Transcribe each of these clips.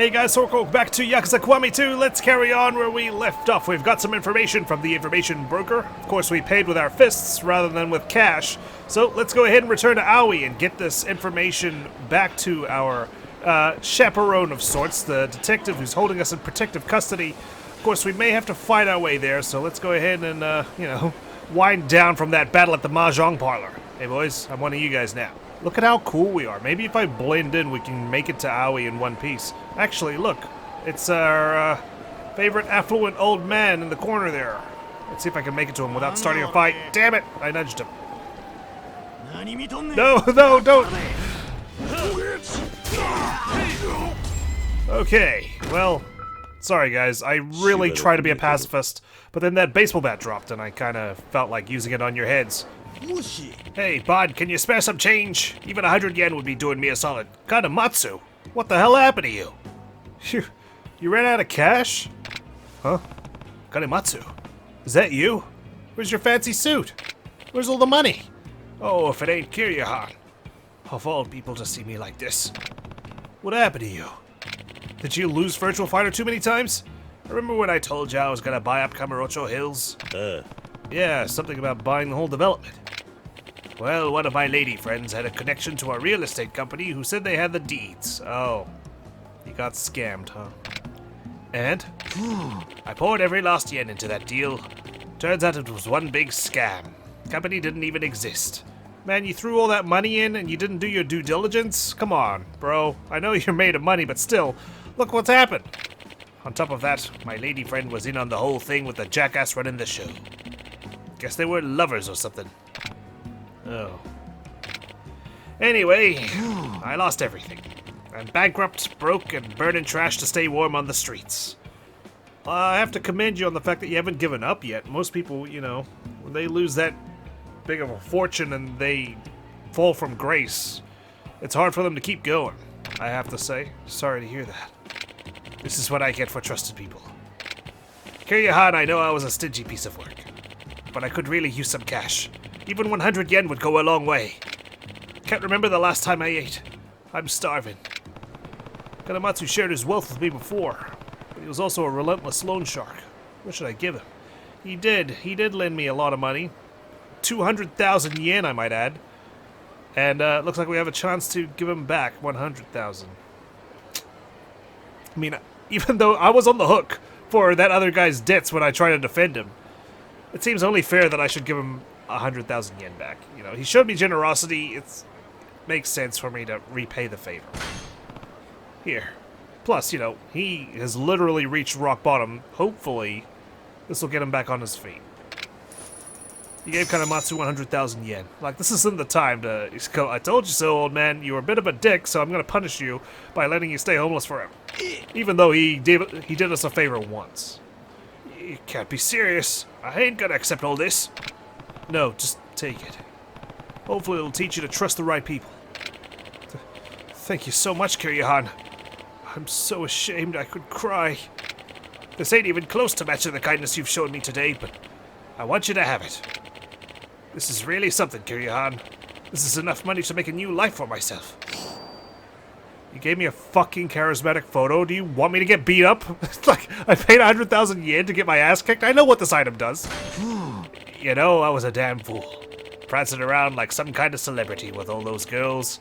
Hey guys, so we're back to Yakuza Kiwami 2. Let's carry on where we left off. We've got some information from the information broker. Of course, we paid with our fists rather than with cash. So let's go ahead and return to Aoi and get this information back to our chaperone of sorts, the detective who's holding us in protective custody. Of course, we may have to fight our way there, so let's go ahead and, wind down from that battle at the Mahjong parlor. Hey boys, I'm one of you guys now. Look at how cool we are. Maybe if I blend in, we can make it to Aoi in one piece. Actually, look. It's our favorite affluent old man in the corner there. Let's see if I can make it to him without starting a fight. Damn it! I nudged him. No, don't! Okay, well, sorry guys. I really try to be a pacifist, but then that baseball bat dropped and I kind of felt like using it on your heads. Hey, bud, can you spare some change? Even 100 yen would be doing me a solid. Kanamatsu, what the hell happened to you? Phew, you ran out of cash? Huh? Kanamatsu, is that you? Where's your fancy suit? Where's all the money? Oh, if it ain't Kiryu-han. Of all people to see me like this. What happened to you? Did you lose Virtual Fighter too many times? Remember when I told you I was gonna buy up Kamurocho Hills? Yeah, something about buying the whole development. Well, one of my lady friends had a connection to a real estate company who said they had the deeds. Oh, he got scammed, huh? And? I poured every last yen into that deal. Turns out it was one big scam. Company didn't even exist. Man, you threw all that money in and you didn't do your due diligence? Come on, bro. I know you're made of money, but still, look what's happened. On top of that, my lady friend was in on the whole thing with the jackass running the show. Guess they were lovers or something. Oh. Anyway, I lost everything. I'm bankrupt, broke, and burning trash to stay warm on the streets. I have to commend you on the fact that you haven't given up yet. Most people, when they lose that big of a fortune and they fall from grace, it's hard for them to keep going, I have to say. Sorry to hear that. This is what I get for trusted people. Kiryu-han, I know I was a stingy piece of work, but I could really use some cash. Even 100 yen would go a long way. Can't remember the last time I ate. I'm starving. Kanamatsu shared his wealth with me before, but he was also a relentless loan shark. What should I give him? He did lend me a lot of money. 200,000 yen, I might add. And looks like we have a chance to give him back 100,000. I mean, even though I was on the hook for that other guy's debts when I tried to defend him, it seems only fair that I should give him 100,000 yen back. He showed me generosity. It makes sense for me to repay the favor. Here. Plus, he has literally reached rock bottom. Hopefully, this will get him back on his feet. He gave Kanamatsu 100,000 yen. Like, this isn't the time to go, I told you so, old man. You were a bit of a dick, so I'm going to punish you by letting you stay homeless forever. Even though he did us a favor once. You can't be serious. I ain't going to accept all this. No, just take it. Hopefully it'll teach you to trust the right people. Thank you so much, Kiryu-han. I'm so ashamed I could cry. This ain't even close to matching the kindness you've shown me today, but I want you to have it. This is really something, Kiryu-han. This is enough money to make a new life for myself. You gave me a fucking charismatic photo. Do you want me to get beat up? Like, I paid 100,000 yen to get my ass kicked? I know what this item does. I was a damn fool. Prancing around like some kind of celebrity with all those girls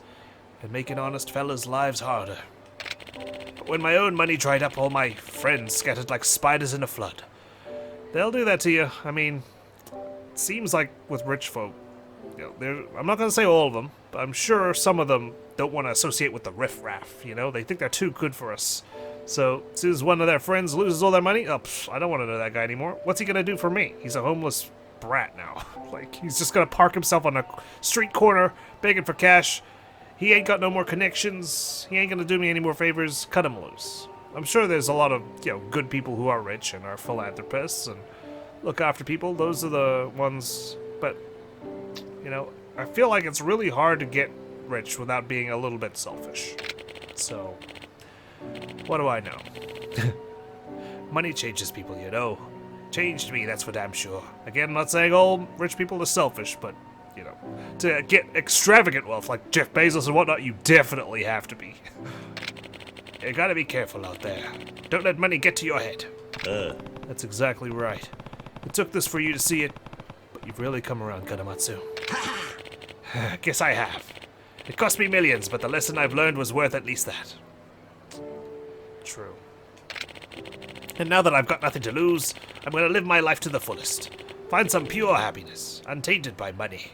and making honest fellas' lives harder. But when my own money dried up, all my friends scattered like spiders in a flood. They'll do that to you. I mean, it seems like with rich folk, I'm not going to say all of them, but I'm sure some of them don't want to associate with the riffraff, They think they're too good for us. So, as soon as one of their friends loses all their money, I don't want to know that guy anymore. What's he going to do for me? He's a homeless brat now. Like, he's just going to park himself on a street corner, begging for cash. He ain't got no more connections. He ain't going to do me any more favors. Cut him loose. I'm sure there's a lot of, good people who are rich and are philanthropists and look after people. Those are the ones, but, I feel like it's really hard to get rich without being a little bit selfish. So, what do I know? Money changes people, Changed me, that's for damn sure. Again, I'm not saying all rich people are selfish, but, to get extravagant wealth like Jeff Bezos and whatnot, you definitely have to be. You gotta be careful out there. Don't let money get to your head. That's exactly right. It took this for you to see it, but you've really come around, Kanamatsu. Guess I have. It cost me millions, but the lesson I've learned was worth at least that. True. And now that I've got nothing to lose, I'm gonna live my life to the fullest. Find some pure happiness, untainted by money.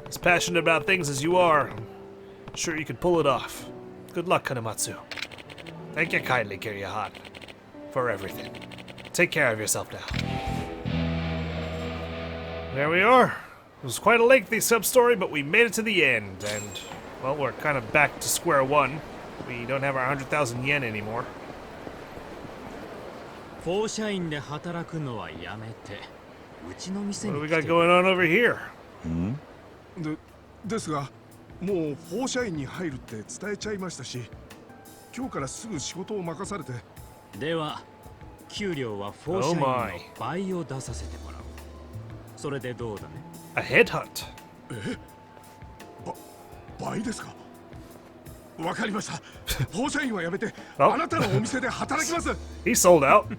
As passionate about things as you are, I'm sure you could pull it off. Good luck, Kanamatsu. Thank you kindly, Kiryu-han, for everything. Take care of yourself now. There we are. It was quite a lengthy sub-story, but we made it to the end, and, well, we're kind of back to square one. We don't have our 100,000 yen anymore. What do we got going on over here? ですが、もう放射員に入るって伝えちゃいましたし、今日からすぐ仕事を任されて。では、給料は放射員の倍を出させてもらう。それでどうだね。A headhunt. 倍ですか。わかりました。放射員はやめて、あなたのお店で働きます。He sold out.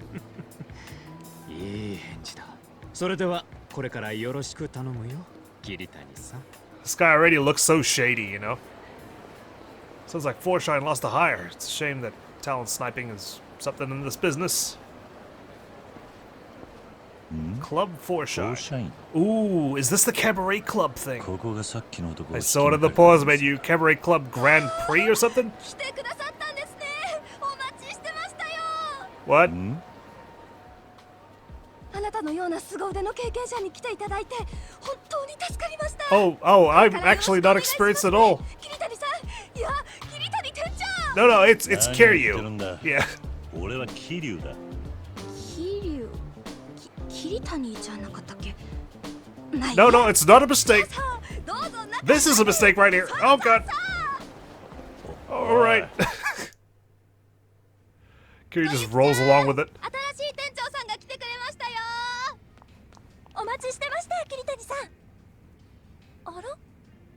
いい返事だ。それではこれからよろしく頼むよ、桐谷さん。This guy already looks so shady, you know. Sounds like Forshine lost a hire. It's a shame that talent sniping is something in this business. Club Forshine. Ooh, is this the Cabaret Club thing? I saw it in the pause menu. Cabaret Club Grand Prix or something? What? Oh, I'm actually not experienced at all. No, it's Kiryu. Yeah. No, it's not a mistake. This is a mistake right here. Oh god. Alright. Kiryu just rolls along with it.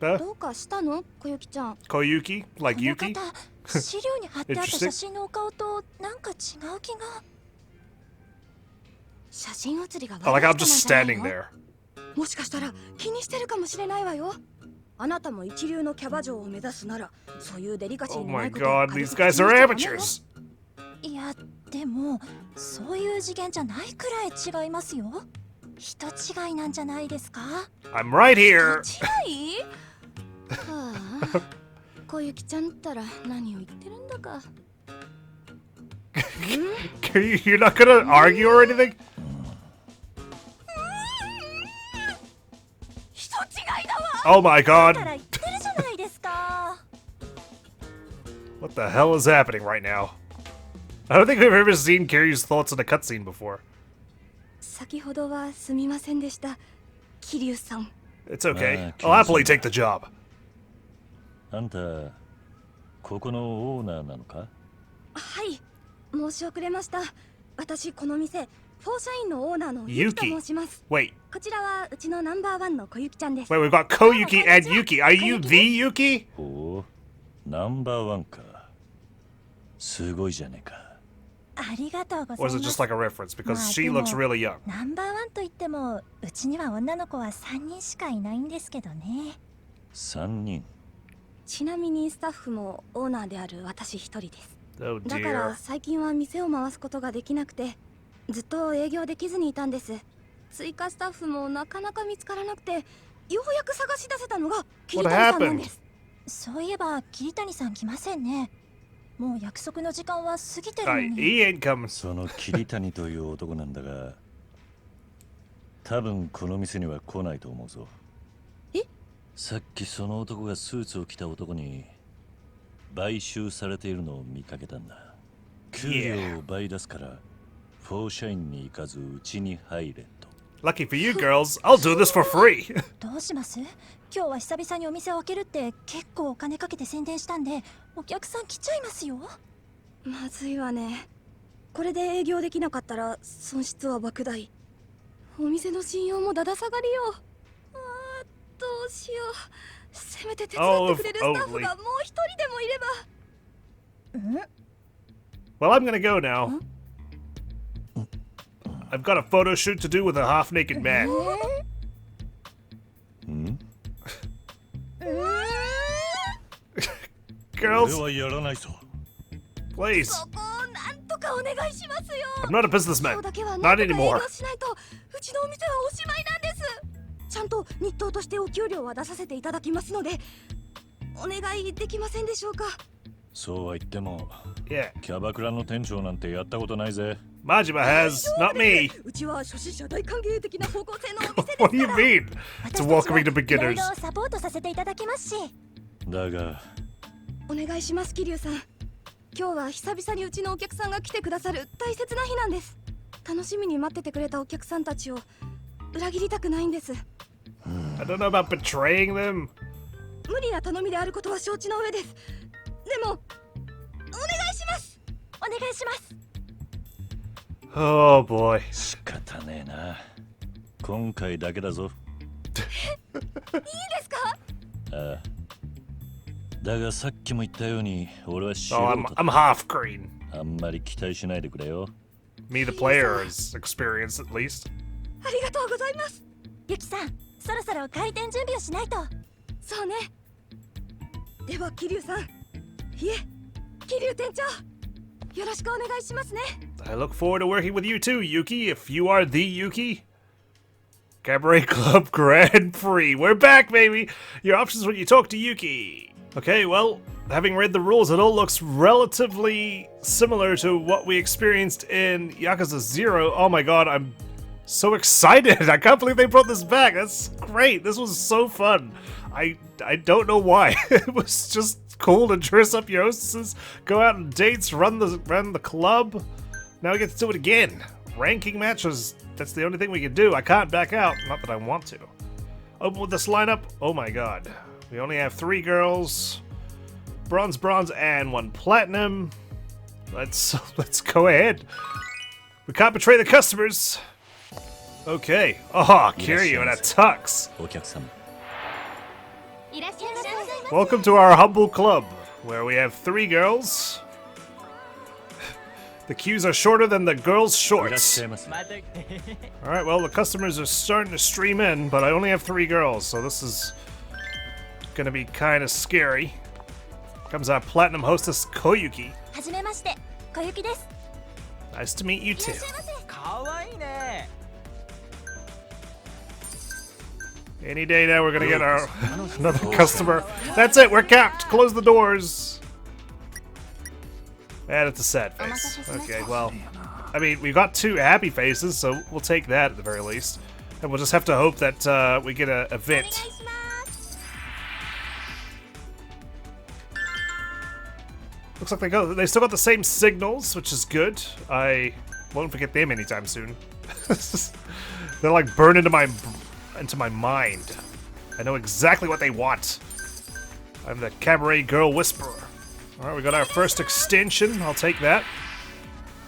Huh? Koyuki? Like Yuki? Interesting. I like I'm just standing there. Oh my god, these guys are amateurs. I'm right here. You're not gonna argue or anything? Oh my god. What the hell is happening right now? I don't think we've ever seen Kiryu's thoughts in a cutscene before. It's okay. I'll happily take the job. Yuki. Wait. Wait, we've got Koyuki and Yuki. Are you the Yuki? Or is it just like a reference? Because she looks really young. Oh dear. What happened? もう約束の時間は過ぎてるのに。He ain't coming. その桐谷という男なんだが、多分この店には来ないと思うぞ。え？さっきその男がスーツを着た男に買収されているのを見かけたんだ。給料を倍出すから、フォーシャインに行かずうちに入れと。Lucky for you girls, I'll do this for free. どうします？今日は久々にお店を開けるって結構お金かけて宣伝したんで、お客さん来ちゃいますよ。まずいわね。これで営業できなかったら損失は莫大。お店の信用もだだ下がりよ。どうしよう。せめて手伝ってくれるスタッフがもう一人でもいれば。Well, I'm gonna go now. I've got a photo shoot to do with a half-naked man. Girls, 俺はやらないぞ。 please. そこをなんとかお願いしますよ。 I'm not a businessman. 今日だけは Not なんとか営 anymore. 業しないとうちのお店はおしまいなんです。ちゃんと日当としてお給料は出させていただきますので、お願いできませんでしょうか。そうは言っても、 Yeah. キャバクラの店長なんてやったことないぜ。 Majima has, not me. うちは初心者大歓迎的な方向性のお店ですから。 What do you mean? It's welcoming to いろい beginners. ろサポートさせていただきますし。だが、お願いします、桐生さん。今日は久々にうちのお客さんが来てくださる大切な日なんです。楽しみに待っててくれたお客さんたちを裏切りたくないんです。 I don't know about betraying them. 無理な頼みであることは承知の上です。でもお願いします。お願いします。 Oh boy. 仕方ねえな。今回だけだぞ。いいですか？ああ。だがさっきも言ったように、俺は素 Oh, 人 I'm half green. あんまり期待しないでくれよ。 Me, the player, is experienced at least. ありがとうございます。ゆきさん、そろそろ開店準備をしないと。そうね。では桐生さん、いえ、桐生店長、よろしくお願いしますね。 I look forward to working with you too, Yuki, if you are the Yuki. Cabaret Club Grand Prix. We're back, baby! Your options when you talk to Yuki. Okay, well, having read the rules, it all looks relatively similar to what we experienced in Yakuza 0. Oh my god, I'm so excited! I can't believe they brought this back. That's great. This was so fun. I don't know why. It was just cool to dress up your hostesses, go out on dates, run the club. Now we get to do it again. Ranking matches, that's the only thing we can do. I can't back out. Not that I want to. Open with this lineup. Oh my god. We only have 3 girls. Bronze, and 1 platinum. Let's go ahead. We can't betray the customers. Okay. Oh, Kiryu in a tux. お客様。いらっしゃいませ。 Welcome to our humble club, where we have 3 girls. The queues are shorter than the girls' いらっし shorts. ゃいます。 Alright, well, the customers are starting to stream in, but I only have 3 girls, so this is gonna be kind of scary. Comes our platinum hostess, Koyuki. はじめまして、小雪です。 Nice to meet you いら too. っしゃいませ。 かわいいね。 Any day now, we're gonna get our another customer. That's it, we're capped. Close the doors. And it's a sad face. Okay, well, I mean, we got 2 happy faces, so we'll take that at the very least. And we'll just have to hope that we get a お願い event. します。 Looks like they still got the same signals, which is good. I won't forget them anytime soon. They're like burned into my mind. I know exactly what they want. I'm the Cabaret Girl Whisperer. Alright, we got our first extension. I'll take that.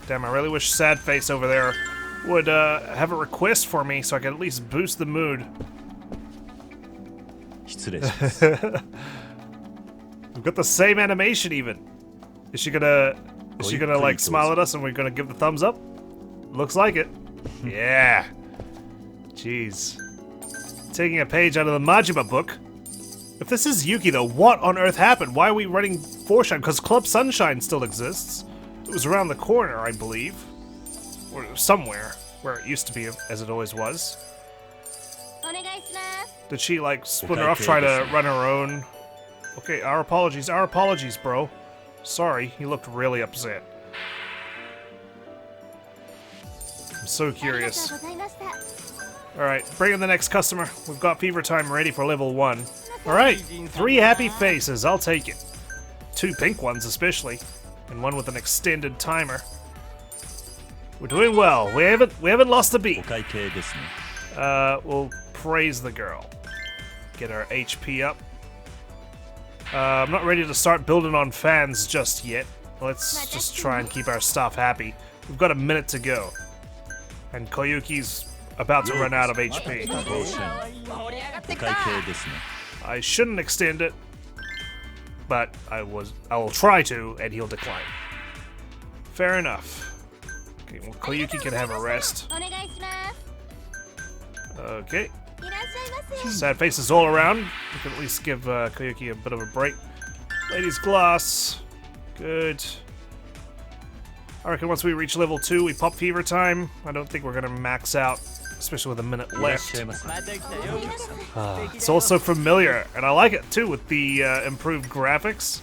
Damn, I really wish Sad Face over there would have a request for me so I could at least boost the mood. 失礼します。 We've got the same animation even. Is she gonna like smile at us and we're gonna give the thumbs up? Looks like it. Yeah. Jeez. Taking a page out of the Majima book. If this is Yuki though, what on earth happened? Why are we running Foreshine? Because Club Sunshine still exists. It was around the corner, I believe. Or somewhere where it used to be, as it always was. お願いします。 Did she like splinter off, try to run her own? Okay, our apologies, bro. Sorry, he looked really upset. I'm so ありがと curious. うございました。 Alright, bring in the next customer. We've got Fever Time ready for level 1. Alright, 3 happy faces, I'll take it. 2 pink ones especially. And 1 with an extended timer. We're doing well. We haven't lost a お beat. 会計ですね。 We'll praise the girl. Get our HP up. I'm not ready to start building on fans just yet. Let's just try and keep our staff happy. We've got a minute to go. And Koyuki's about to run out of HP. フォーシャイン。盛り上がっておきた。会計ですね。 I shouldn't extend it, but I will try to, and he'll decline. Fair enough. Okay, well, Koyuki can have a rest. お願いします Okay. いらっしゃいませ Sad faces all around. We can at least give Koyuki a bit of a break. Ladies glass. Good. I reckon once we reach level 2, we pop fever time. I don't think we're gonna max out, especially with a minute left. It's also familiar, and I like it too with the improved graphics.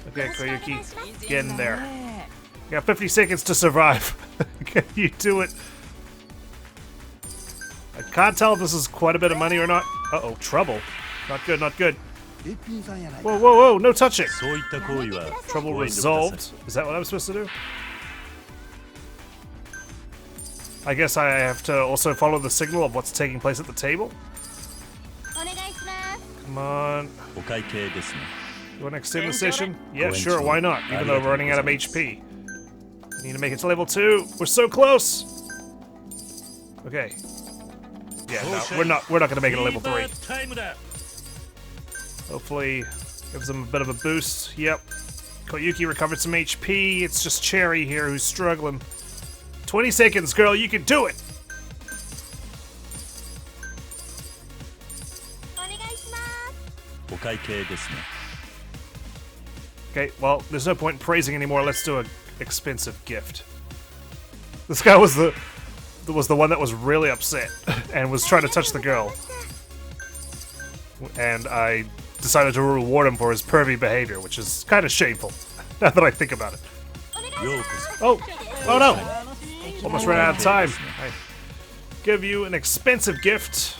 Okay, Koyuki, get in there. You got 50 seconds to survive. Can you do it? I can't tell if this is quite a bit of money or not. Uh-oh, trouble. Not good, not good. Whoa, whoa, whoa, no touching. Trouble resolved. Is that what I'm supposed to do? I guess I have to also follow the signal of what's taking place at the table. お願いします Come on. お会計ですね。 You want to extend the session? Yeah, sure, why not? Even though we're running out of HP. We need to make it to level 2. We're so close. Okay. Yeah, no, we're not gonna make it to level 3. Hopefully gives them a bit of a boost. Yep. Koyuki recovered some HP. It's just Cherry here who's struggling. 20 seconds, girl, you can do it! お願いします お会計ですね。 Okay, well, there's no point in praising anymore. Let's do an expensive gift. This guy was the one that was really upset and was trying to touch the girl. And I decided to reward him for his pervy behavior, which is kind of shameful, now that I think about it. Oh! Oh no! Almost ran out of time. I give you an expensive gift.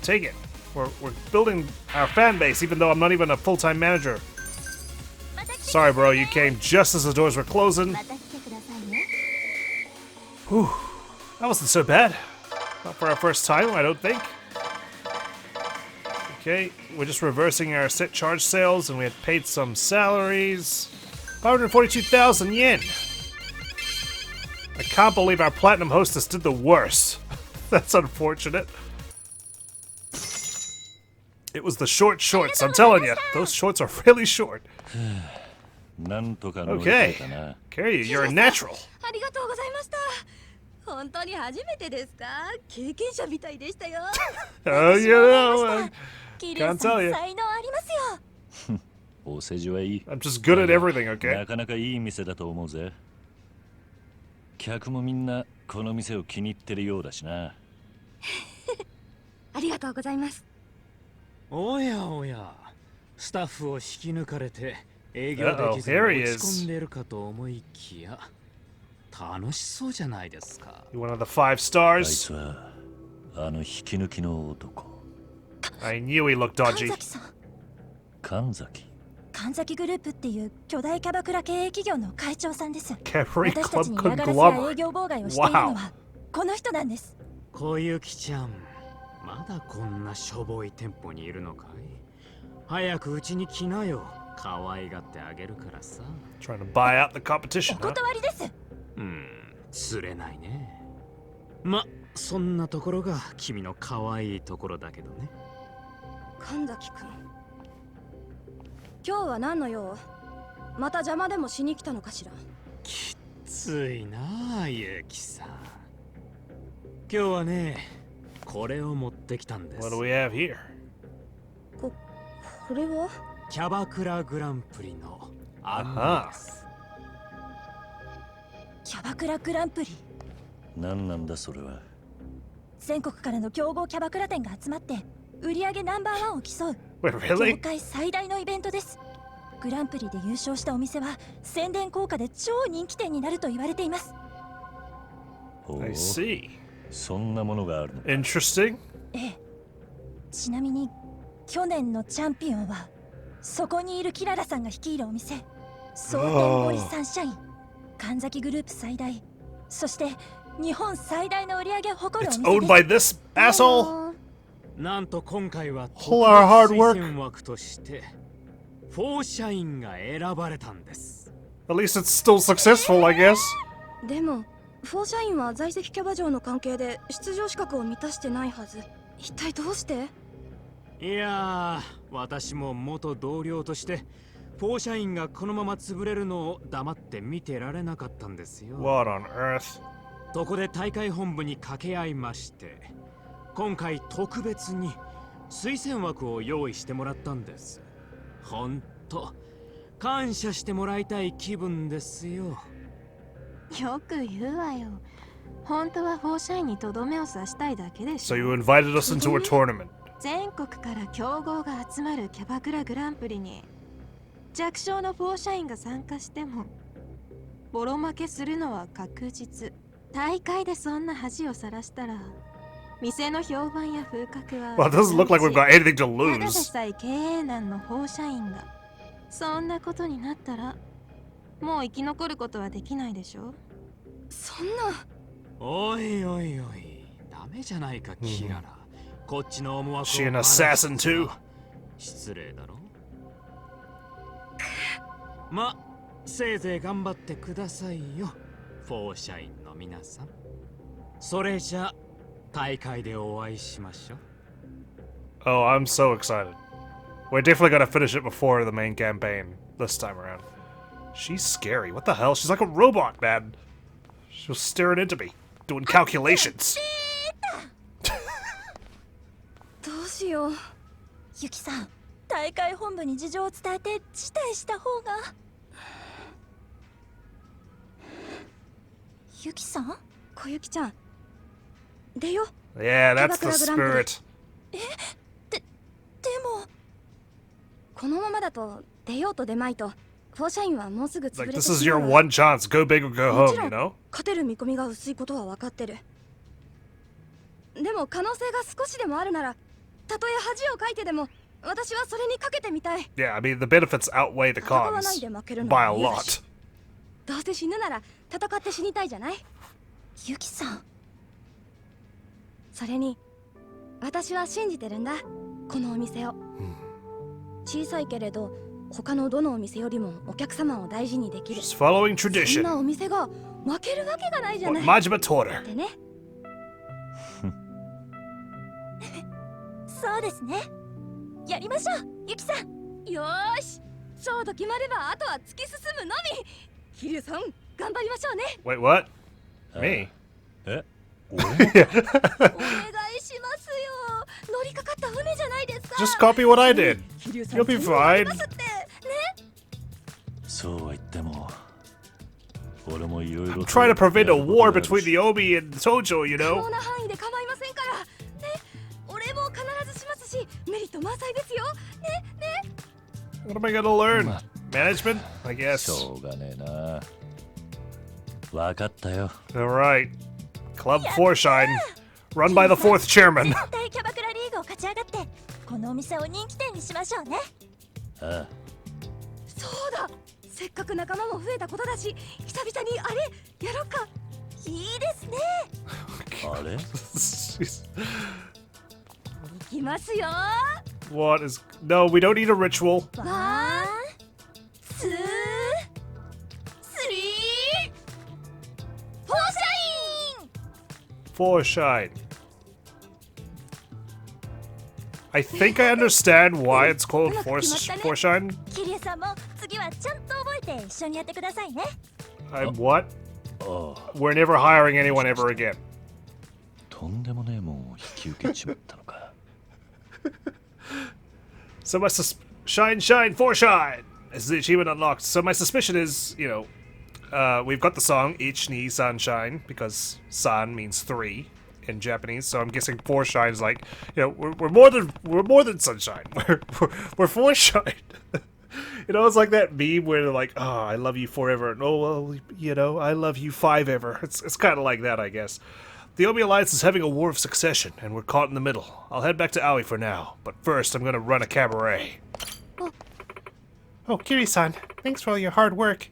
Take it. We're building our fan base, even though I'm not even a full-time manager. Sorry, bro, you came just as the doors were closing. また来てくださいね Whew. That wasn't so bad. Not for our first time, I don't think. Okay, we're just reversing our set charge sales, and we had paid some salaries. 542,000 yen. I can't believe our platinum hostess did the worst. That's unfortunate. It was the short shorts, I'm telling you. Those shorts are really short. なんとか乗り越え Okay. たな。 Carry, you're a natural. ありがとうございました本当に初めてですか経験者みたいでしたよ Oh, you know, キリュウ Can't さ tell ん you. 才能ありますよお世辞はいい。 I'm just good at everything, な okay? かなかいい店だと思うぜ。客もみんなこの店を気に入ってるようだしな。ありがとうございますおやおや、スタッフを引き抜かれて営業できずに Uh-oh, 落 here he ち is. 込んでいるかと思いきや、楽しそうじゃないですか。 You one of the 5あい stars? つはあの引き抜きの男。I knew he looked 神 dodgy. 崎さん神崎。神崎グループっていう巨大キャバクラ経営企業の会長さんです Cabaret 私たち Club に嫌がらせや営 conglomerate. 業妨害をしているのはこの人なんです小雪ちゃん、まだこんなしょぼい店舗にいるのかい？早くうちに来なよ。可愛がってあげるからさ。Trying to buy out the お competition, huh? 断りです釣れないね。ま、そんなところが君の可愛いところだけどね。神崎くん今日は何の用また邪魔でもしに来たのかしらきついなあ、ゆきさん。今日はね、これを持ってきたんです。 What do we have here? これはキャバクラグランプリの案内です。キャバクラグランプリ何なんだそれは。全国からの競合キャバクラ店が集まって売り上げナンバーワンを競う Wait, 業 really? 界最大のイベントですグランプリで優勝したお店は宣伝効果で超人気店になると言われていますほう I see. そんなものがあるの。 Interesting. ええちなみに去年のチャンピオンはそこにいるキララさんが率いるお店蒼天堀サンシャイン神崎グループ最大そして日本最大の売り上げを誇るお It's 店 owned です by this asshole? なんと今回は All our hard 特 work. 別推薦枠としてフォーシャインが選ばれたんです。 At least it's still successful, I guess. でもフォーシャインは在籍キャバ嬢の関係で出場資格を満たしてないはず一体どうしていやー、私も元同僚としてフォーシャインがこのまま潰れるのを黙って見てられなかったんですよ。 What on earth? そこで大会本部に掛け合いまして、今回特別に推薦枠を用意してもらったんです。ほんと感謝してもらいたい気分ですよ。よく言うわよ。本当はフォーシャインにとどめを刺したいだけでし So ょ。 you invited us into a tournament. 全国から強豪が集まるキャバクラグランプリに弱小のフォーシャインが参加してもボロ負けするのは確実。大会でそんな恥をさらしたら店の評判や風格は Well, it doesn't look like we've got anything to ただで lose. さえ経営難のフォーシャインがそんなことになったらもう生き残ることはできないでしょ。そんな。おいおいおい、ダメじゃないかキララ。こっちの思惑を She an assassin too? 失礼だろ。ま、せいぜい頑張ってくださいよ、フォーシャインの皆さん。それじゃ大会でお会いしましょう。 Oh, I'm so excited. We're definitely gonna finish it before the main campaign this time around. She's scary. What the hell? She's like a robot, man. She was staring into me, doing calculations. どうしよう。ユキさん、大会本部に事情を伝えて辞退した方が。ユキさん、小雪ちゃん、出よ。 Yeah, that's the spirit. でもこのままだと出ようと出まいとフォーシャインはもうすぐ潰 Like, れて this is しま your うわ。 one chance. Go big or go もち home, ろ you ん know? 勝てる見込みが薄いことは分かってる。でも可能性が少しでもあるなら、たとえ恥をかいてでも私はそれにかけてみたい。 Yeah, I mean, the benefits outweigh the 戦わない cons で負けるの by は a 嫌だし lot. どうせ死ぬなら戦って死にたいじゃない。ユキさん、それに私は信じてるんだ、このお店を。小さいけれど他のどのお店よりもお客様を大事にできる。 Just following そん tradition. なお店が負けるわけがないじゃ What ない。 Majima taught her. でね。そうですね。やりましょう、ユキさん。よーし、勝負決まればあとは突き進むのみ。キリュウさん、頑張りましょうね。 Wait, what? Me? え、お願いしますよ。乗りかかった船じゃないですか。 Just copy what I did. キリュウさん、 You'll be 全部やり fine. ますってね。そうは言っても俺もいろいろ Trying to prevent a war between the Omi and Tojo, you 可 know? 能な範囲で構いませんからね。俺も必ずしますし、メリット満載ですよね。 What am I gonna learn? Management? I し guess. ょうがねえな。わかったよ。 Alright. Club Forshine. Run by the fourth chairman. 絶対キャバクラリーグを勝ち上がってこのお店を人気店にしましょうね。ああ、そうだ、せっかく仲間も増えたことだし、久々にあれやろうか。いいですね。あれ Jeez. いきますよ。 What is... No, we don't need a ritual. ワン、ツー、スリー。フォーシャイン。 Forshine. I think I understand why it's called Forshine. キリュウさんも次はちゃんと覚えて一緒にやってくださいね。I'm what? ああ、 We're never hiring anyone ever again. とんでもねえもんを引き受けちまったのか。 So my shine, Forshine is the achievement unlocked. So my suspicion is, you know, we've got the song Ich ni Sunshine because san means three in Japanese. So I'm guessing Forshine is like, you know, we're more than sunshine. We're Forshine. You know, it's like that meme where they're like, oh, I love you forever. And, oh, well, you know, I love you five ever. It's kind of like that, I guess. The Omi Alliance is having a war of succession, and we're caught in the middle. I'll head back to Aoi for now, but first I'm gonna run a cabaret. Oh, Kiri-san, thanks for all your hard work.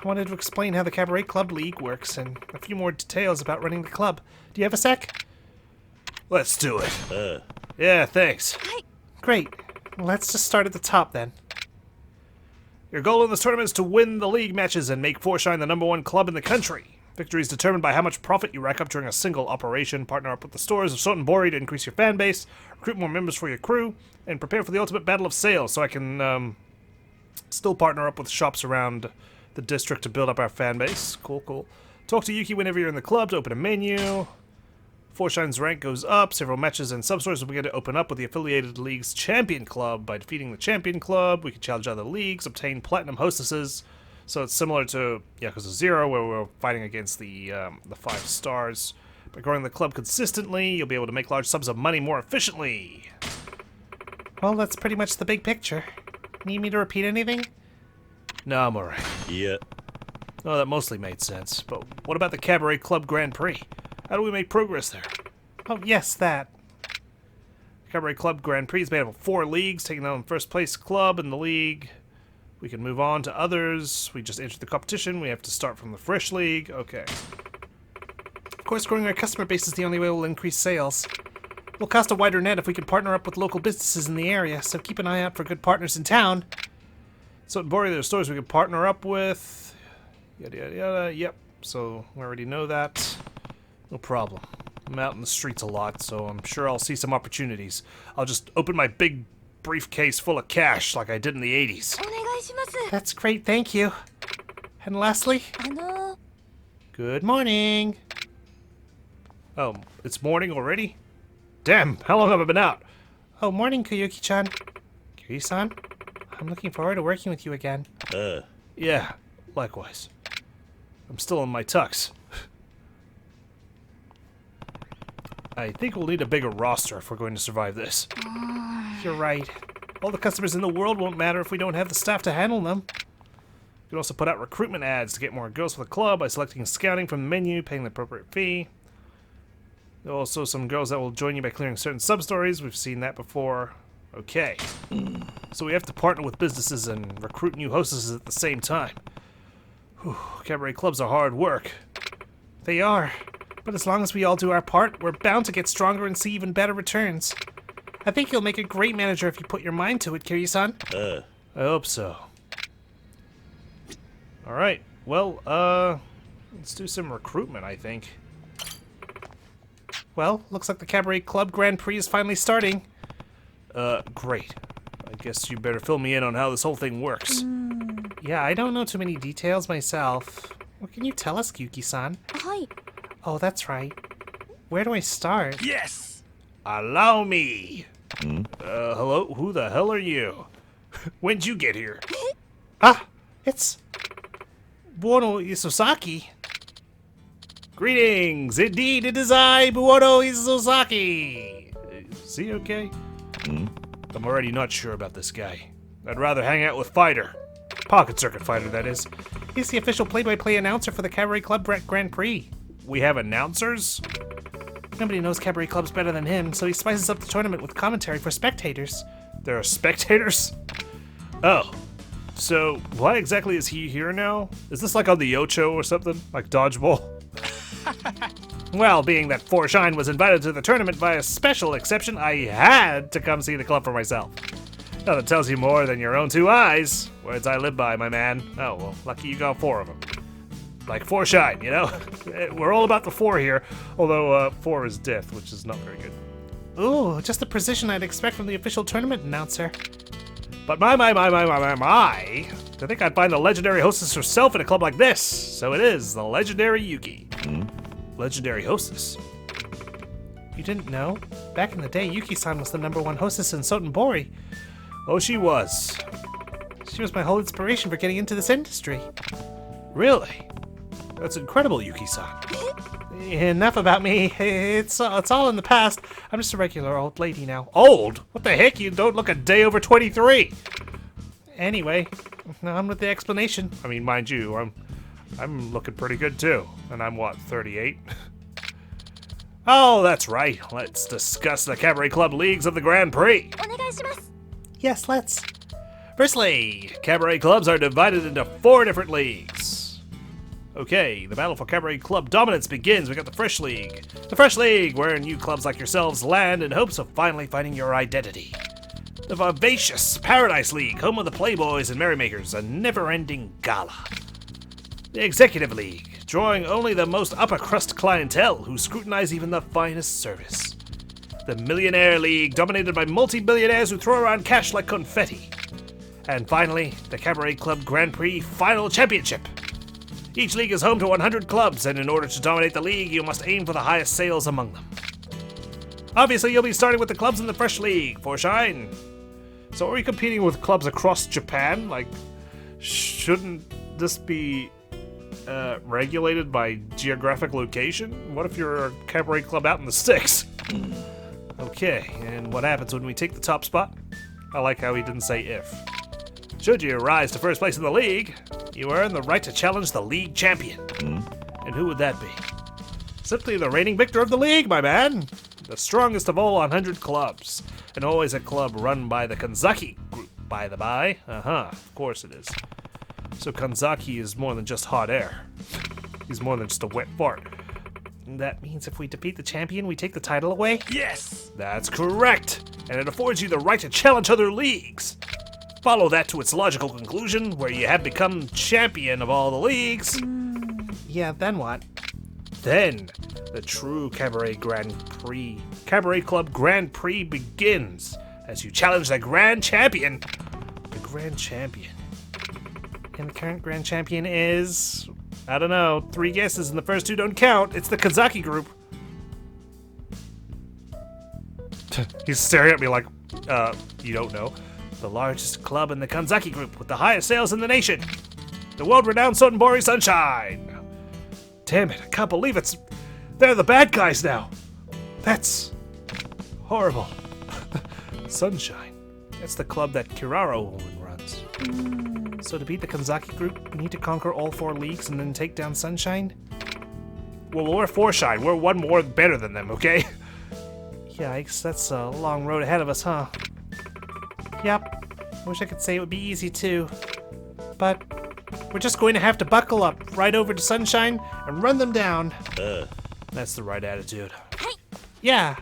I wanted to explain how the Cabaret Club League works and a few more details about running the club. Do you have a sec? Let's do it. Yeah, thanks. Great. Let's just start at the top then. Your goal in this tournament is to win the league matches and make Forshine the #1 club in the country. Victory is determined by how much profit you rack up during a single operation. Partner up with the stores of Sotenbori to increase your fan base, recruit more members for your crew, and prepare for the ultimate battle of sales so I can, Still partner up with shops around the district to build up our fan base. Cool, cool. Talk to Yuki whenever you're in the club to open a menu. Four Shine's rank goes up. Several matches and sub-stores will begin to open up with the affiliated league's champion club. By defeating the champion club, we can challenge other leagues, obtain platinum hostesses. So it's similar to Yakuza 0, where we're fighting against the 5 stars. By growing the club consistently, you'll be able to make large sums of money more efficiently. Well, that's pretty much the big picture. Need me to repeat anything? No, I'm alright. Yeah. Oh, that mostly made sense. But what about the Cabaret Club Grand Prix? How do we make progress there? Oh, yes, that. Cabaret Club Grand Prix is made up of 4 leagues, taking on first place club in the league. We can move on to others. We just entered the competition. We have to start from the fresh league. Okay. Of course, growing our customer base is the only way we'll increase sales. We'll cast a wider net if we can partner up with local businesses in the area, so keep an eye out for good partners in town. Sotenbori, there are stores we can partner up with. Yada yada yada. Yep. So we already know that. No problem. I'm out in the streets a lot, so I'm sure I'll see some opportunities. I'll just open my big briefcase full of cash like I did in the 80s. That's great, thank you. And lastly? Good morning. Oh, it's morning already? Damn, how long have I been out? Oh, morning, Kuyuki-chan. Kiryu-san? I'm looking forward to working with you again. Yeah, likewise. I'm still in my tux. I think we'll need a bigger roster if we're going to survive this. You're right. All the customers in the world won't matter if we don't have the staff to handle them. You can also put out recruitment ads to get more girls for the club by selecting scouting from the menu, paying the appropriate fee. There are also some girls that will join you by clearing certain sub-stories. We've seen that before. Okay. So we have to partner with businesses and recruit new hostesses at the same time. Whew, cabaret clubs are hard work. They are. But as long as we all do our part, we're bound to get stronger and see even better returns. I think you'll make a great manager if you put your mind to it, Kiryu-san. I hope so. Alright, well, let's do some recruitment, I think. Well, looks like the Cabaret Club Grand Prix is finally starting. Great. I guess you better fill me in on how this whole thing works. Yeah, I don't know too many details myself. What can you tell us, Yuki-san? Hi. Oh, that's right. Where do I start? Yes! Allow me! Hello? Who the hell are you? When'd you get here? It's... Buono Isosaki. Greetings! Indeed, it is I, Buono Isosaki! Is he okay? I'm already not sure about this guy. I'd rather hang out with Fighter. Pocket Circuit Fighter, that is. He's the official play-by-play announcer for the Cabaret Club Grand Prix. We have announcers? Nobody knows Cabaret Clubs better than him, so he spices up the tournament with commentary for spectators. There are spectators? Oh. So, why exactly is he here now? Is this like on the Ocho or something? Like Dodgeball? Well, being that 4Shine was invited to the tournament by a special exception, I had to come see the club for myself. Nothing tells you more than your own 2 eyes. Words I live by, my man. Oh, well, lucky you got 4 of them. Like 4Shine, you know? We're all about the 4 here, although 4 is death, which is not very good. Ooh, just the precision I'd expect from the official tournament announcer. But my, to think I'd find the legendary hostess herself in a club like this. So it is, the legendary Yuki. Legendary hostess? You didn't know? Back in the day, Yuki-san was the #1 hostess in Sotenbori. Oh, she was. She was my whole inspiration for getting into this industry. Really? That's incredible, Yuki-san. Enough about me. It's all in the past. I'm just a regular old lady now. Old? What the heck? You don't look a day over 23. Anyway, on with the explanation. I mean, mind you, I'm looking pretty good too. And I'm what, 38? Oh, that's right. Let's discuss the Cabaret Club Leagues of the Grand Prix. Yes, let's. Firstly, Cabaret Clubs are divided into 4 different leagues. Okay, the battle for Cabaret Club dominance begins. We got the Fresh League. The Fresh League, where new clubs like yourselves land in hopes of finally finding your identity. The Vivacious Paradise League, home of the Playboys and Merrymakers, a never-ending gala. The Executive League, drawing only the most upper-crust clientele who scrutinize even the finest service. The Millionaire League, dominated by multi-billionaires who throw around cash like confetti. And finally, the Cabaret Club Grand Prix Final Championship. Each league is home to 100 clubs, and in order to dominate the league, you must aim for the highest sales among them. Obviously, you'll be starting with the clubs in the Fresh League, for shine. So are we competing with clubs across Japan? Like, shouldn't this be regulated by geographic location? What if you're a cabaret club out in the sticks? Okay, and what happens when we take the top spot? I like how he didn't say if. Should you rise to first place in the league, you earn the right to challenge the league champion. And who would that be? Simply the reigning victor of the league, my man. The strongest of all 100 clubs. And always a club run by the Kanzaki group, by the by. Of course it is. So Kanzaki is more than just hot air. He's more than just a wet fart. And that means if we defeat the champion, we take the title away? Yes! That's correct! And it affords you the right to challenge other leagues. Follow that to its logical conclusion, where you have become champion of all the leagues. Yeah, then what? Then, the true Cabaret Club Grand Prix begins, as you challenge the Grand Champion. The Grand Champion. And the current Grand Champion is... I don't know, 3 guesses and the first 2 don't count. It's the Kazaki group. He's staring at me like, you don't know. The largest club in the Kanzaki group with the highest sales in the nation. The world-renowned Sotenbori Sunshine. Damn it, I can't believe they're the bad guys now. That's horrible. Sunshine. That's the club that Kiraro woman runs. So to beat the Kanzaki group, we need to conquer all 4 leagues and then take down Sunshine? Well, we're 4 shine. We're 1 more better than them, okay? Yikes, that's a long road ahead of us, huh? Yep. I wish I could say it would be easy too. But we're just going to have to buckle up right over to Sunshine and run them down. That's the right attitude. Yeah,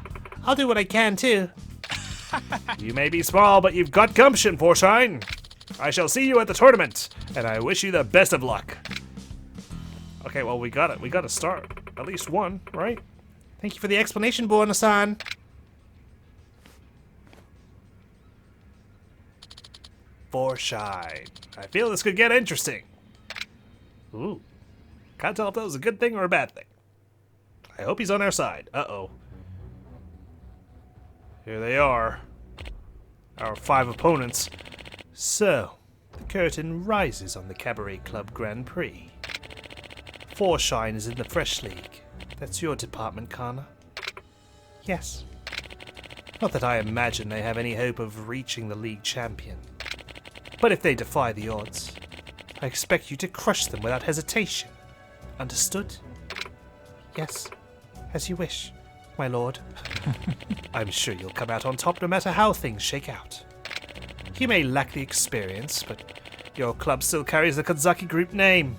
I'll do what I can too. You may be small, but you've got gumption, Forshine. I shall see you at the tournament, and I wish you the best of luck. Okay, well, we got it. We got to start. At least 1, right? Thank you for the explanation, Buono-san. Forshine. I feel this could get interesting. Ooh. Can't tell if that was a good thing or a bad thing. I hope he's on our side. Uh-oh. Here they are. Our 5 opponents. So, the curtain rises on the Cabaret Club Grand Prix. Forshine is in the Fresh League. That's your department, Kana. Yes. Not that I imagine they have any hope of reaching the league champion. But if they defy the odds, I expect you to crush them without hesitation. Understood? Yes, as you wish, my lord. I'm sure you'll come out on top no matter how things shake out. You may lack the experience, but your club still carries the Kanzaki group name.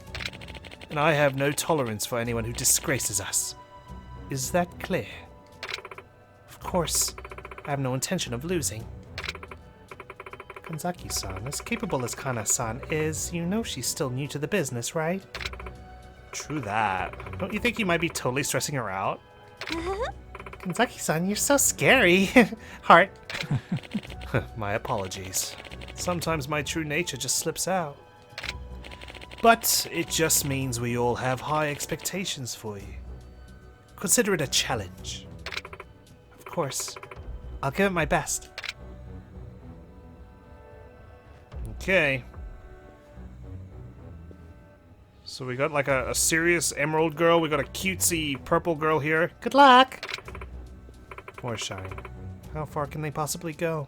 And I have no tolerance for anyone who disgraces us. Is that clear? Of course, I have no intention of losing. Kanzaki-san, as capable as Kana-san is, you know she's still new to the business, right? True that. Don't you think you might be totally stressing her out? Kanzaki-san, you're so scary. Heart. My apologies. Sometimes my true nature just slips out. But it just means we all have high expectations for you. Consider it a challenge. Of course, I'll give it my best. Okay. So we got like a serious emerald girl. We got a cutesy purple girl here. Good luck! Forshine. How far can they possibly go?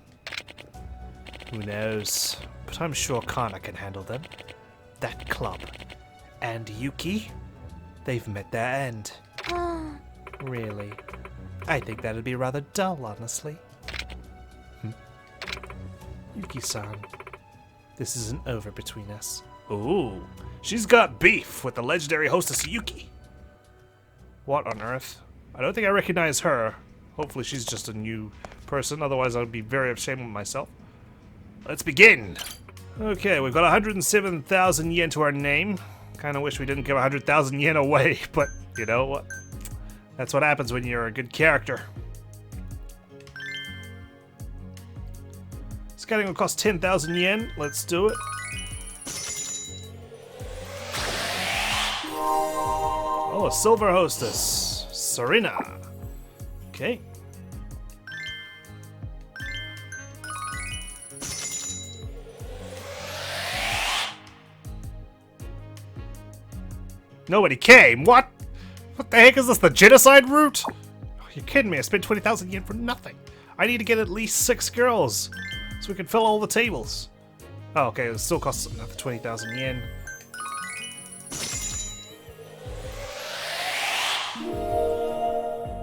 Who knows? But I'm sure Kana can handle them. That club. And Yuki? They've met their end. Really? I think that'd be rather dull, honestly. Yuki-san. This isn't over between us. Ooh, she's got beef with the legendary hostess Yuki. What on earth? I don't think I recognize her. Hopefully she's just a new person, otherwise I'd be very ashamed of myself. Let's begin. Okay, we've got 107,000 yen to our name. Kinda wish we didn't give 100,000 yen away, but you know what? That's what happens when you're a good character. Let's Scouting will cost 10,000 yen. Let's do it. Oh, a silver hostess. Serena. Okay. Nobody came. What? What the heck is this? The genocide route? Oh, you're kidding me. I spent 20,000 yen for nothing. I need to get at least 6 girls so we can fill all the tables. Oh, okay. It still costs another 20,000 yen.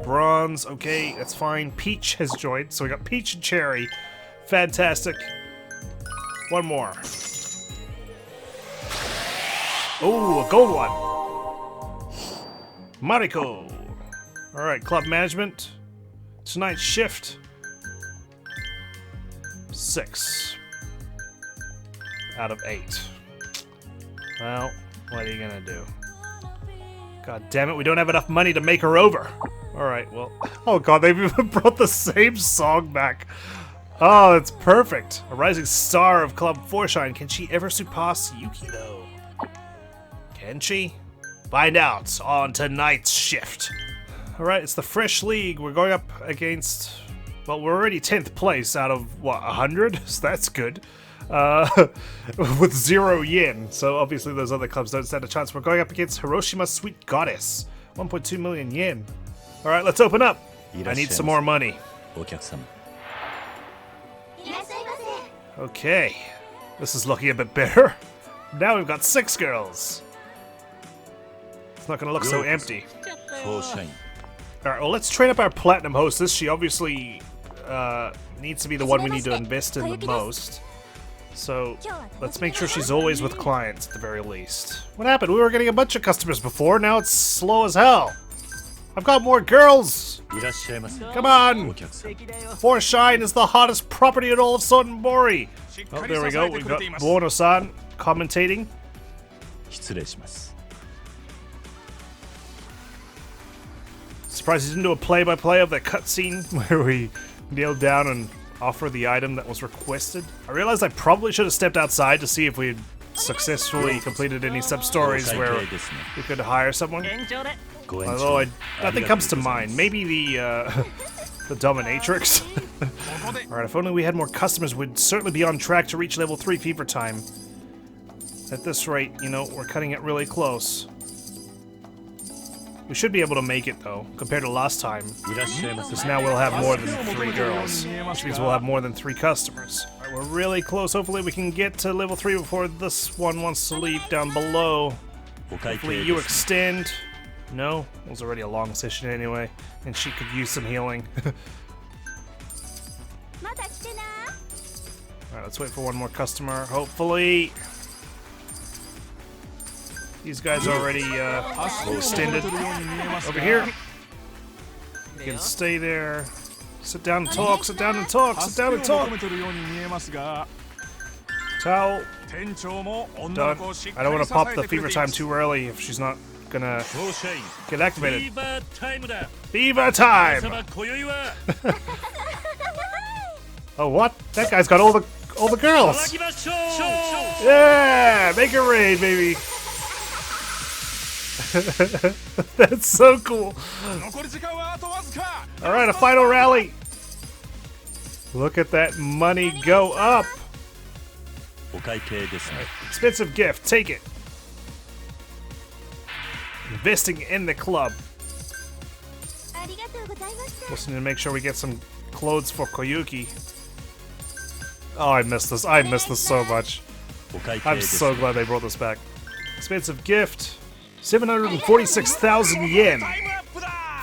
Bronze. Okay, that's fine. Peach has joined. So we got Peach and Cherry. Fantastic. One more. Oh, a gold one. Mariko. Alright, club management. Tonight's shift. 6 out of 8. Well, what are you gonna do? God damn it, we don't have enough money to make her over. Alright, well. Oh god, they've even brought the same song back. Oh, that's perfect. A rising star of Club Foreshine. Can she ever surpass Yuki, though? Can she? Find out on tonight's shift. Alright, it's the Fresh League. We're going up against... Well, we're already 10th place out of, what, 100? So that's good. With 0 yen. So obviously those other clubs don't stand a chance. We're going up against Hiroshima's Sweet Goddess. 1.2 million yen. Alright, let's open up. I need some more money. Okay. This is looking a bit better. Now we've got 6 girls. It's not going to look so empty. Alright, well, let's train up our Platinum Hostess. She obviously needs to be the one we need to invest in the most. So, let's make sure she's always with clients at the very least. What happened? We were getting a bunch of customers before, now it's slow as hell. I've got more girls! Come on! Foreshine is the hottest property in all of Sotenbori! Oh, there we go. We've got Buono-san commentating. Surprised he didn't do a play-by-play of that cutscene where we kneel down and offer the item that was requested. I realized I probably should have stepped outside to see if we had successfully completed any sub-stories where we could hire someone. Although nothing comes to mind. Maybe the dominatrix. Alright, if only we had more customers, we'd certainly be on track to reach level 3 fever time. At this rate, you know, we're cutting it really close. We should be able to make it, though, compared to last time. Because now we'll have more than 3 girls. Which means we'll have more than 3 customers. Alright, we're really close. Hopefully we can get to level 3 before this one wants to leave down below. Hopefully you extend. No? It was already a long session anyway. And she could use some healing. Alright, let's wait for one more customer. Hopefully... These guys already extended. Over here. You can stay there. Sit down and talk, sit down and talk, sit down and talk. Towel. Done. I don't want to pop the fever time too early if she's not gonna get activated. Fever time! Oh, what? That guy's got all the girls! Yeah! Make it rain, baby! That's so cool. Alright, a final rally. Look at that money go up. Right, expensive gift, take it. Investing in the club. Just need to make sure we get some clothes for Koyuki. Oh, I missed this. I missed this so much. I'm so glad they brought this back. Expensive gift. 746,000 yen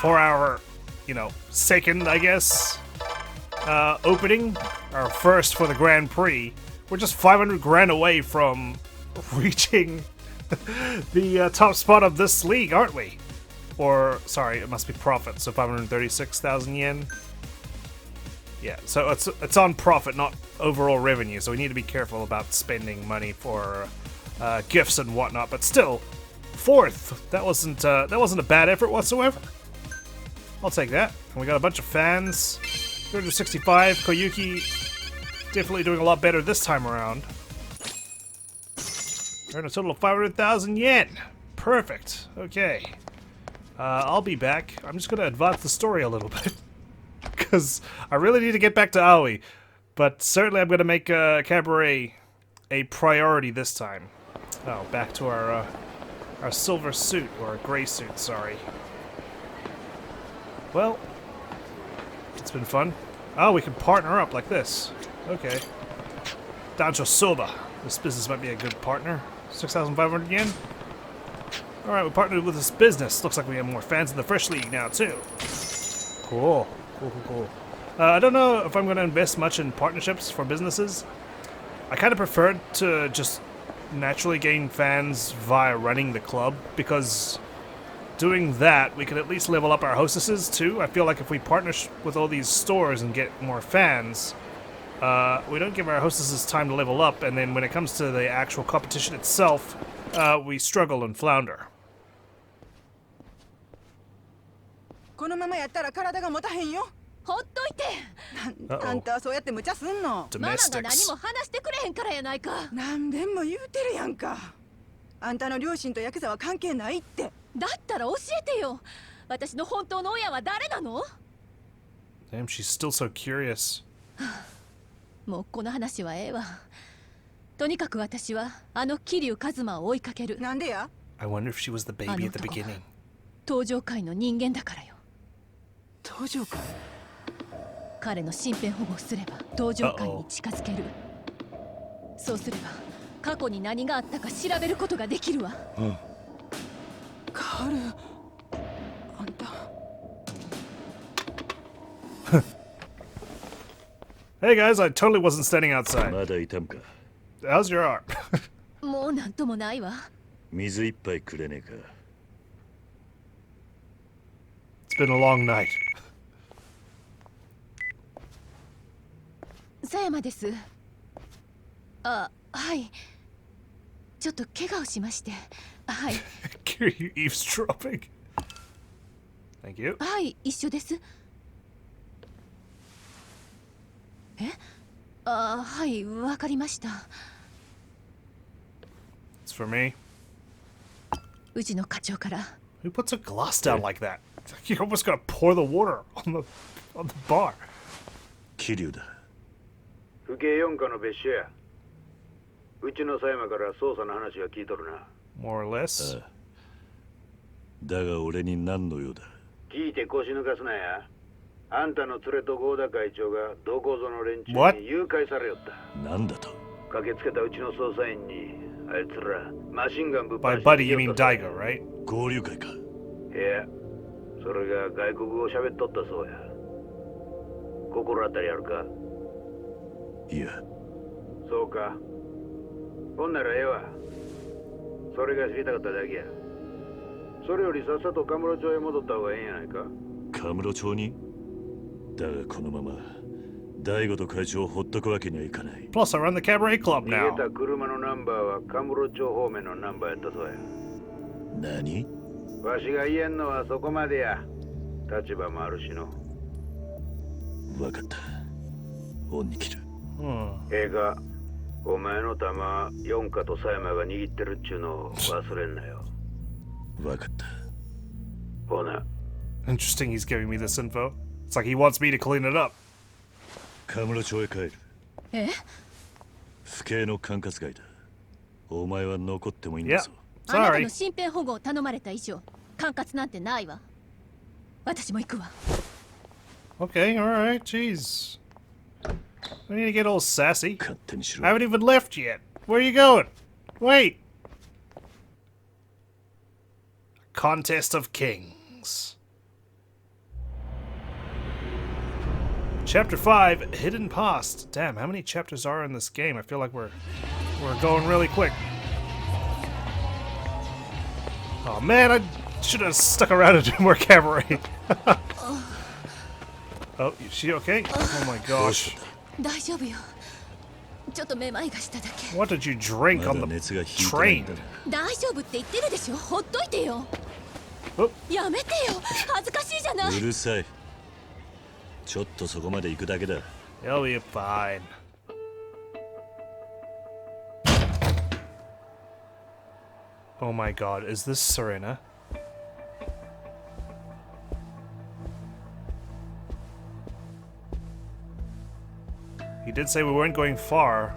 for our, you know, second, I guess, opening. Our first for the Grand Prix. We're just 500 grand away from reaching the top spot of this league, aren't we? Or, sorry, it must be profit, so 536,000 yen. Yeah, so it's on profit, not overall revenue, so we need to be careful about spending money for gifts and whatnot, but still... 4th. That wasn't a bad effort whatsoever. I'll take that. And we got a bunch of fans. 365. Koyuki Definitely doing a lot better this time around. Earned a total of 500,000 yen. Perfect. Okay. I'll be back. I'm just gonna advance the story a little bit. Because I really need to get back to Aoi. But certainly I'm gonna make Cabaret a priority this time. Oh, back to our silver suit, or our gray suit, sorry. Well, it's been fun. Oh, we can partner up like this. Okay. Dancho Soba. This business might be a good partner. 6,500 yen. Alright, we partnered with this business. Looks like we have more fans in the Fresh League now, too. Cool. Cool. I don't know if I'm going to invest much in partnerships for businesses. I kind of prefer to just naturally gain fans via running the club, because doing that, we can at least level up our hostesses, too. I feel like if we partner with all these stores and get more fans, we don't give our hostesses time to level up, and then when it comes to the actual competition itself, we struggle and flounder. このままやったら体が持たへんよ。ほっといて。あんたはそうやって無茶すんの。ママが何も話してくれへんからやないか。何べんも言うてるやんか。あんたの両親とヤクザは関係ないって。だったら教えてよ。私の本当の親は誰なの？ Damn, she's still so curious. もうこの話はええわ。とにかく私はあの桐生一馬を追いかける。なんでや？ I wonder if she was the baby at the beginning. 東上界の人間だからよ。東上界？彼の身辺保護をすれば東上界に近づける。そうすれば過去に何があったか調べることができるわ。カール、あんた。Hey guys, I totally wasn't standing outside. まだ痛むか。 How's your arm? もうなんともないわ。水一杯くれねえか。It's been a long night. 佐山です。あ、はい。ちょっと怪我をしまして。はい。Kiryu eavesdropping. Thank you. はい、一緒です。え？あ、はい、わかりました。It's for me. うちの課長から。Who puts a glass down like that? It's like you're almost gonna pour the water on the bar. 桐生だ。府警4課の別所や。うちの佐山から捜査の話は聞いとるな。More or less. ああ。だが俺に何の用だ。聞いて腰抜かすなや。あんたの連れと合田会長がどこぞの連中に誘拐されよった。なんだと。駆けつけたうちの捜査員にあいつらマシンガンぶっ放 By して buddy, you mean Daigo, right? 合流会か。いや、それが外国語を喋っとったそうや。心当たりあるか？いや。そうか。ほんならええわ。それが知りたかっただけや。それよりさっさとカムロ町へ戻った方がええんやないか。カムロ町に？だがこのまま大悟と会長をほっとくわけにはいかない。 Plus, I run the cabaret club 逃 now. げた車のナンバーはカムロ町方面のナンバーやったそうや。何？わしが言えんのはそこまでや。立場もあるしの。わかった。恩に切る。ええか、お前の玉四課と佐山が握ってるっちゅうのを忘れんなよ。わかった。ほな。 Interesting, he's giving me this info. It's like he wants me to clean it up. カムロ町へ帰る。え？府警の管轄外だ。お前は残ってもいいんだぞ。あなたの Sorry. 身辺保護を頼まれた以上、管轄なんてないわ。私も行くわ。Okay, alright, jeez. I need to get all sassy. 勝手にしろ。 I haven't even left yet. Where are you going? Wait. Contest of Kings. Chapter 5, Hidden Past. Damn, how many chapters are in this game? I feel like we're going really quick. Oh man, I should have stuck around and do more cabaret. Oh, is she okay? Oh my gosh. 大丈夫よ。ちょっとめまいがしただけ。 What did you drink ま on だ the 熱が引いてないん train? だ。大丈夫って言ってるでしょ。ほっといてよ。おやめてよ。恥ずかしいじゃない。うるさい。ちょっとそこまで行くだけだ。 You'll be fine. Oh my god, is this Serena? He did say we weren't going far.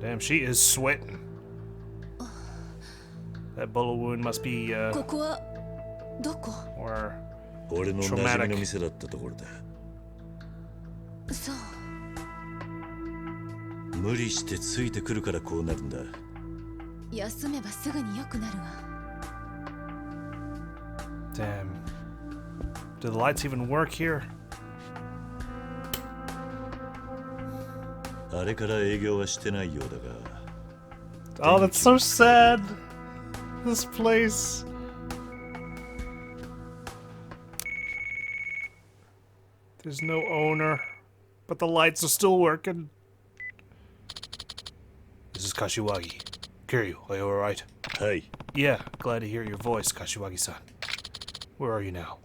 Damn, she is sweating. That bullet wound must be, or 俺の馴染みの店だったところだ。そう。無理してついてくるからこうなるんだ。休めばすぐに良くなるわ。Damn. Do the lights even work here? あれから営業はしてないようだが。Oh, that's so sad. This place. There's no owner, but the lights are still working. This is Kashiwagi. Kiryu, are you alright? Hey. Yeah, glad to hear your voice, Kashiwagi-san. Where are you now?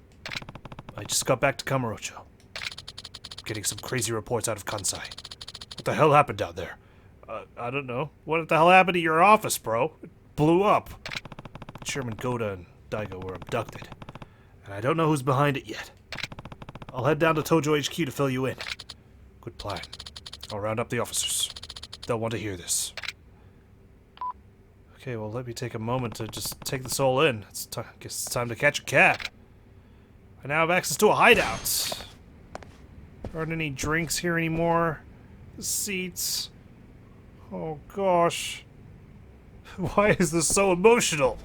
I just got back to Kamurocho. Getting some crazy reports out of Kansai. What the hell happened down there? I don't know. What the hell happened to your office, bro? It blew up. Chairman Goda and Daigo were abducted. And I don't know who's behind it yet. I'll head down to Tojo HQ to fill you in. Good plan. I'll round up the officers. They'll want to hear this. Okay, well, let me take a moment to just take this all in. Guess it's time to catch a cab. I now have access to a hideout. There aren't any drinks here anymore. The seats. Oh, gosh. Why is this so emotional?